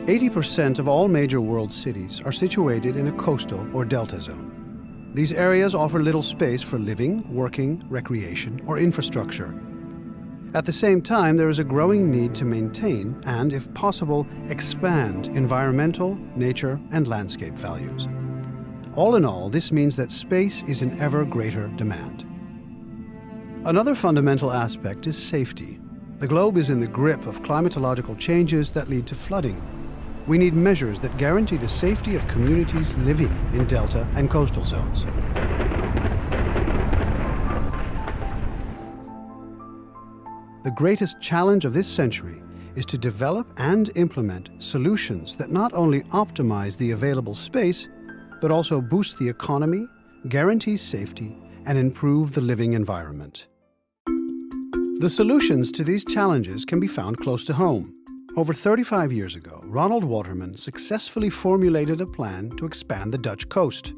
80% of all major world cities are situated in a coastal or delta zone. These areas offer little space for living, working, recreation, or infrastructure. At the same time, there is a growing need to maintain and, if possible, expand environmental, nature, and landscape values. All in all, this means that space is in ever greater demand. Another fundamental aspect is safety. The globe is in the grip of climatological changes that lead to flooding. We need measures that guarantee the safety of communities living in delta and coastal zones. The greatest challenge of this century is to develop and implement solutions that not only optimize the available space, but also boost the economy, guarantee safety, and improve the living environment. The solutions to these challenges can be found close to home. Over 35 years ago, Ronald Waterman successfully formulated a plan to expand the Dutch coast.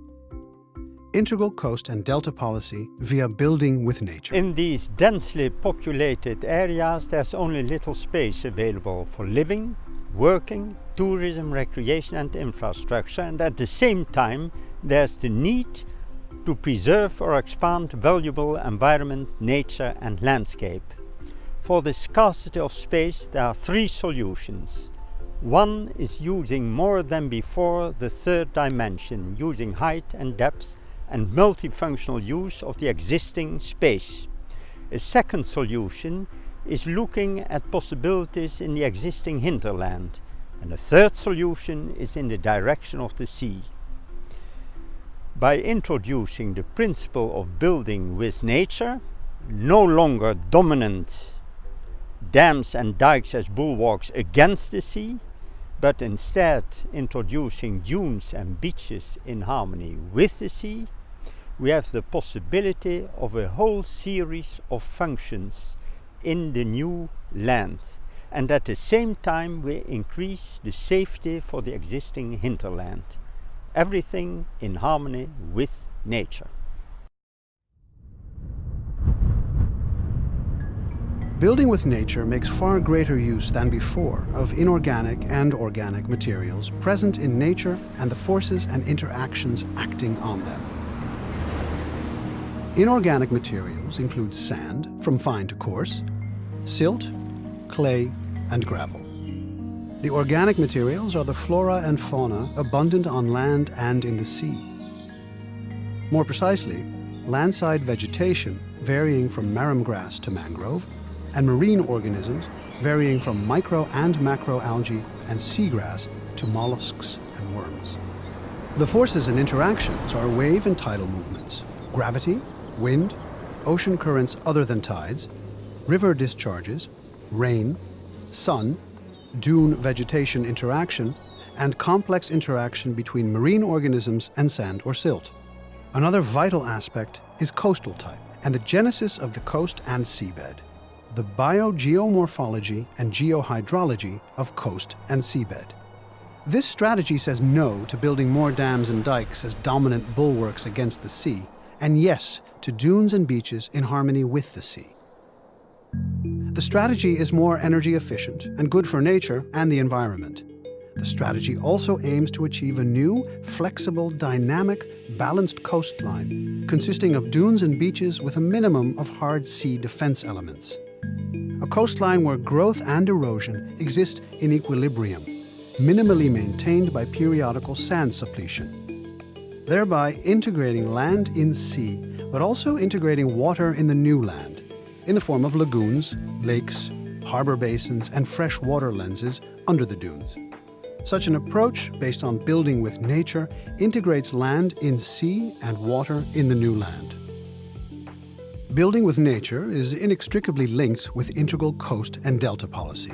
Integral coast and delta policy via building with nature. In these densely populated areas, there's only little space available for living, working, tourism, recreation and infrastructure, and at the same time there's the need to preserve or expand valuable environment, nature and landscape. For the scarcity of space there are three solutions. One is using more than before the third dimension, using height and depth and multifunctional use of the existing space. A second solution is looking at possibilities in the existing hinterland. And a third solution is in the direction of the sea. By introducing the principle of building with nature, no longer dominant dams and dikes as bulwarks against the sea, but instead introducing dunes and beaches in harmony with the sea, we have the possibility of a whole series of functions in the new land. And at the same time we increase the safety for the existing hinterland. Everything in harmony with nature. Building with nature makes far greater use than before of inorganic and organic materials present in nature and the forces and interactions acting on them. Inorganic materials include sand, from fine to coarse, silt, clay, and gravel. The organic materials are the flora and fauna abundant on land and in the sea. More precisely, landside vegetation varying from marram grass to mangrove, and marine organisms varying from micro and macro algae and seagrass to mollusks and worms. The forces and interactions are wave and tidal movements, gravity, wind, ocean currents other than tides, river discharges, rain, sun, dune vegetation interaction, and complex interaction between marine organisms and sand or silt. Another vital aspect is coastal type and the genesis of the coast and seabed, the biogeomorphology and geohydrology of coast and seabed. This strategy says no to building more dams and dikes as dominant bulwarks against the sea, and yes to dunes and beaches in harmony with the sea. The strategy is more energy efficient and good for nature and the environment. The strategy also aims to achieve a new, flexible, dynamic, balanced coastline consisting of dunes and beaches with a minimum of hard sea defense elements. A coastline where growth and erosion exist in equilibrium, minimally maintained by periodical sand suppletion, thereby integrating land in sea, but also integrating water in the new land, in the form of lagoons, lakes, harbor basins, and fresh water lenses under the dunes. Such an approach, based on building with nature, integrates land in sea and water in the new land. Building with nature is inextricably linked with integral coast and delta policy.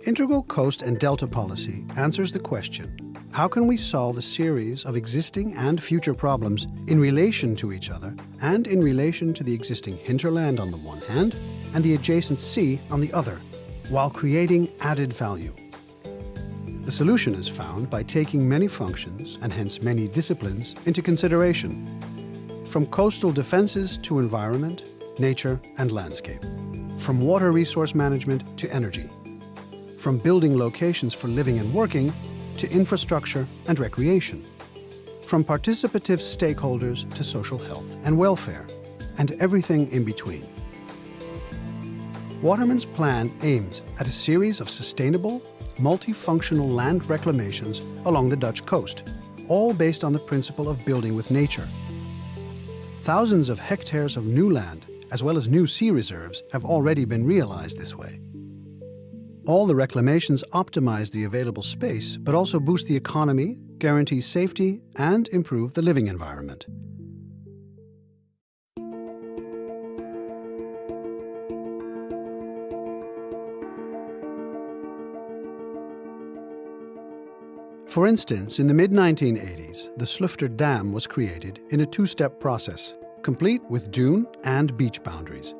Integral coast and delta policy answers the question, how can we solve a series of existing and future problems in relation to each other and in relation to the existing hinterland on the one hand and the adjacent sea on the other, while creating added value? The solution is found by taking many functions, and hence many disciplines, into consideration, from coastal defenses to environment, nature and landscape, from water resource management to energy, from building locations for living and working to infrastructure and recreation, from participative stakeholders to social health and welfare, and everything in between. Waterman's plan aims at a series of sustainable, multifunctional land reclamations along the Dutch coast, all based on the principle of building with nature. Thousands of hectares of new land, as well as new sea reserves, have already been realized this way. All the reclamations optimize the available space, but also boost the economy, guarantee safety, and improve the living environment. For instance, in the mid-1980s, the Slufter Dam was created in a two-step process, complete with dune and beach boundaries.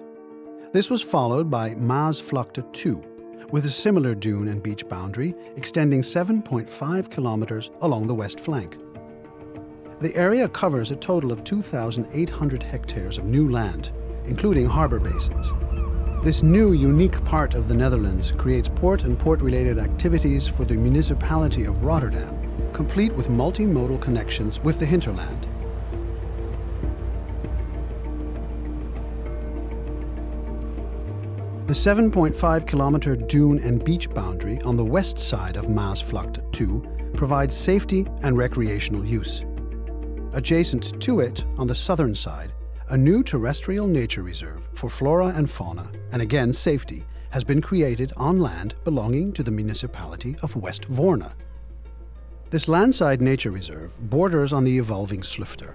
This was followed by Maasvlakte 2, with a similar dune and beach boundary extending 7.5 kilometers along the west flank. The area covers a total of 2,800 hectares of new land, including harbor basins. This new, unique part of the Netherlands creates port and port-related activities for the municipality of Rotterdam, complete with multimodal connections with the hinterland. The 7.5-kilometer dune and beach boundary on the west side of Maasvlakte 2 provides safety and recreational use. Adjacent to it, on the southern side, a new terrestrial nature reserve for flora and fauna, and again safety, has been created on land belonging to the municipality of West Voorne. This landside nature reserve borders on the evolving Slufter,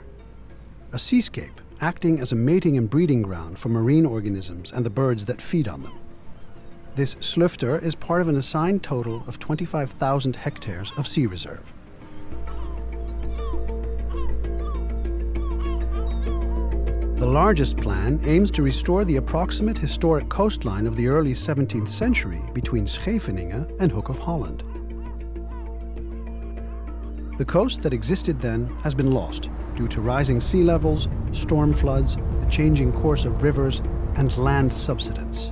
a seascape acting as a mating and breeding ground for marine organisms and the birds that feed on them. This Slufter is part of an assigned total of 25,000 hectares of sea reserve. The largest plan aims to restore the approximate historic coastline of the early 17th century between Scheveningen and Hook of Holland. The coast that existed then has been lost due to rising sea levels, storm floods, the changing course of rivers, and land subsidence.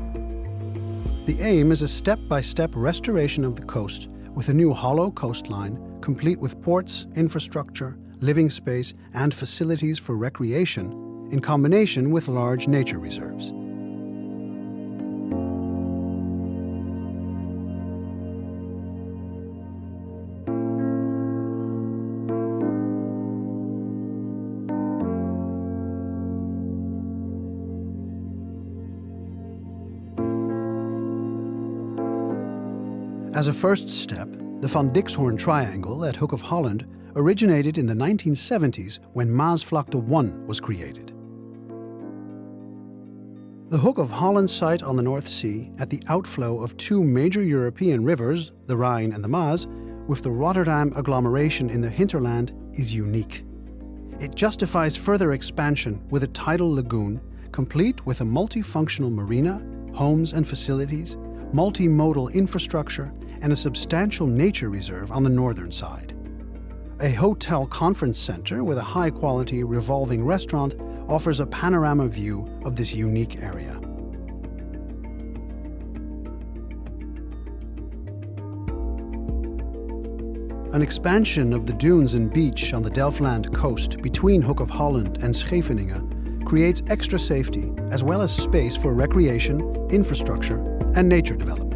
The aim is a step-by-step restoration of the coast with a new hollow coastline, complete with ports, infrastructure, living space, and facilities for recreation, in combination with large nature reserves. As a first step, the Van Dixhoorn Triangle at Hook of Holland originated in the 1970s when Maasvlakte 1 was created. The Hook of Holland site on the North Sea, at the outflow of two major European rivers, the Rhine and the Maas, with the Rotterdam agglomeration in the hinterland, is unique. It justifies further expansion with a tidal lagoon, complete with a multifunctional marina, homes and facilities, multimodal infrastructure, and a substantial nature reserve on the northern side. A hotel conference center with a high-quality revolving restaurant offers a panorama view of this unique area. An expansion of the dunes and beach on the Delfland coast between Hook of Holland and Scheveningen creates extra safety as well as space for recreation, infrastructure, and nature development.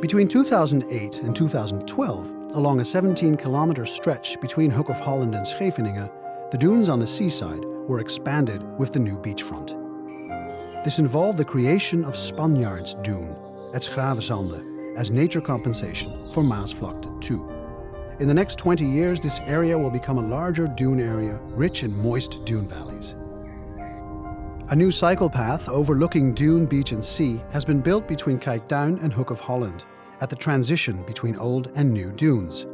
Between 2008 and 2012, along a 17-kilometer stretch between Hook of Holland and Scheveningen, the dunes on the seaside were expanded with the new beachfront. This involved the creation of Spanjaards Dune at Schravenzande as nature compensation for Maasvlakte 2. In the next 20 years, this area will become a larger dune area, rich in moist dune valleys. A new cycle path overlooking dune, beach and sea has been built between Kijkduin and Hook of Holland, at the transition between old and new dunes.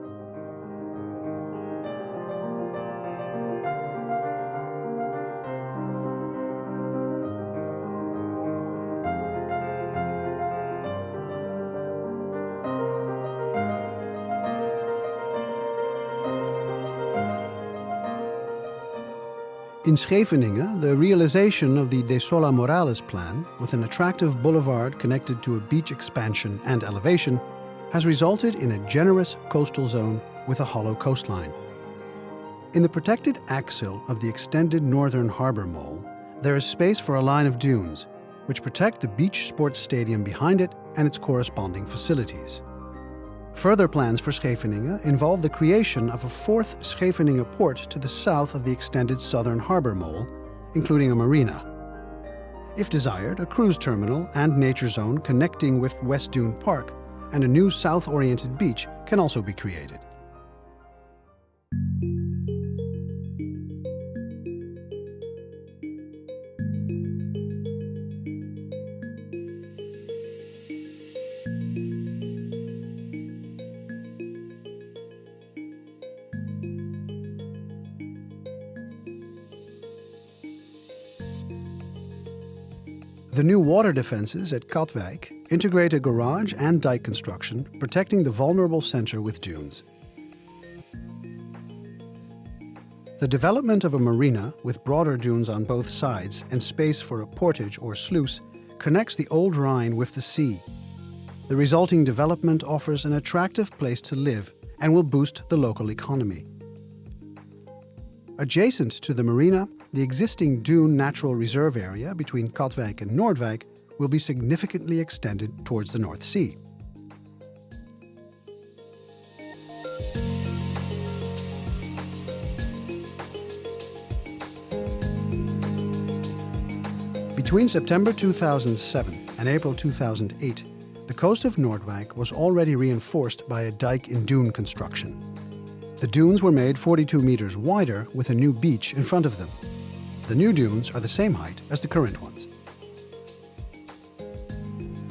In Scheveningen, the realization of the De Sola Morales plan, with an attractive boulevard connected to a beach expansion and elevation, has resulted in a generous coastal zone with a hollow coastline. In the protected axil of the extended northern harbor mole, there is space for a line of dunes, which protect the beach sports stadium behind it and its corresponding facilities. Further plans for Scheveningen involve the creation of a fourth Scheveningen port to the south of the extended southern harbor mole, including a marina. If desired, a cruise terminal and nature zone connecting with West Dune Park and a new south-oriented beach can also be created. The new water defenses at Katwijk integrate a garage and dike construction, protecting the vulnerable center with dunes. The development of a marina with broader dunes on both sides and space for a portage or sluice connects the old Rhine with the sea. The resulting development offers an attractive place to live and will boost the local economy. Adjacent to the marina, the existing dune natural reserve area between Katwijk and Noordwijk will be significantly extended towards the North Sea. Between September 2007 and April 2008, the coast of Noordwijk was already reinforced by a dike in dune construction. The dunes were made 42 meters wider with a new beach in front of them. The new dunes are the same height as the current ones.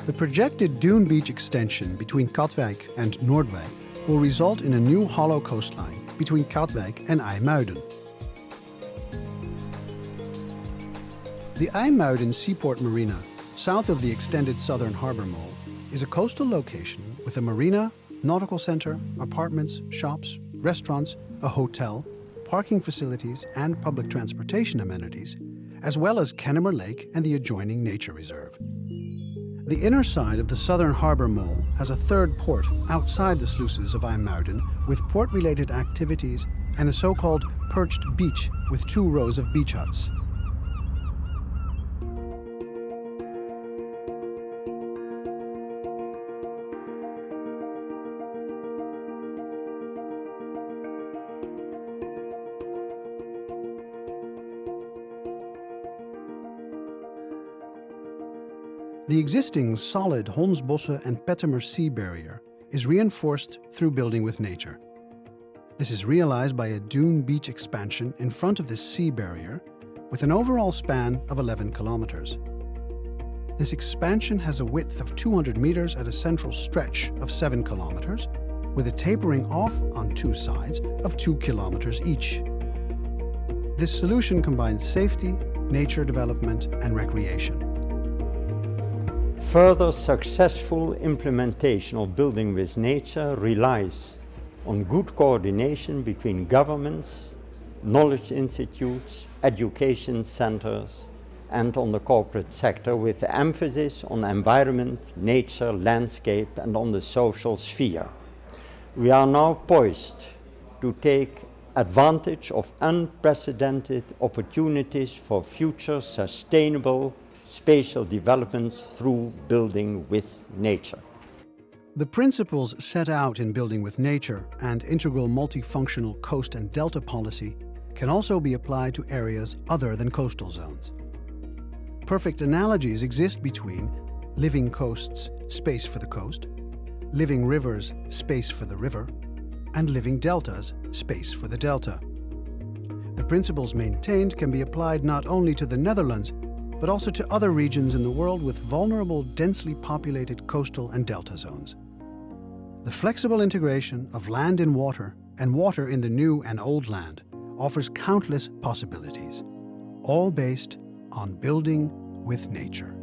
The projected dune beach extension between Katwijk and Noordwijk will result in a new hollow coastline between Katwijk and IJmuiden. The IJmuiden Seaport Marina, south of the extended southern harbor mole, is a coastal location with a marina, nautical center, apartments, shops, restaurants, a hotel, parking facilities and public transportation amenities, as well as Kennemer Lake and the adjoining nature reserve. The inner side of the southern harbor mole has a third port outside the sluices of IJmuiden with port-related activities and a so-called perched beach with 2 rows of beach huts. The existing solid Hondsbossen and Pettemer Sea barrier is reinforced through building with nature. This is realized by a dune beach expansion in front of this sea barrier with an overall span of 11 kilometers. This expansion has a width of 200 meters at a central stretch of 7 kilometers, with a tapering off on 2 sides of 2 kilometers each. This solution combines safety, nature development, and recreation. Further successful implementation of building with nature relies on good coordination between governments, knowledge institutes, education centers, and on the corporate sector, with emphasis on environment, nature, landscape, and on the social sphere. We are now poised to take advantage of unprecedented opportunities for future sustainable spatial developments through building with nature. The principles set out in Building with Nature and integral multifunctional coast and delta policy can also be applied to areas other than coastal zones. Perfect analogies exist between living coasts, space for the coast, living rivers, space for the river, and living deltas, space for the delta. The principles maintained can be applied not only to the Netherlands, but also to other regions in the world with vulnerable, densely populated coastal and delta zones. The flexible integration of land in water and water in the new and old land offers countless possibilities, all based on building with nature.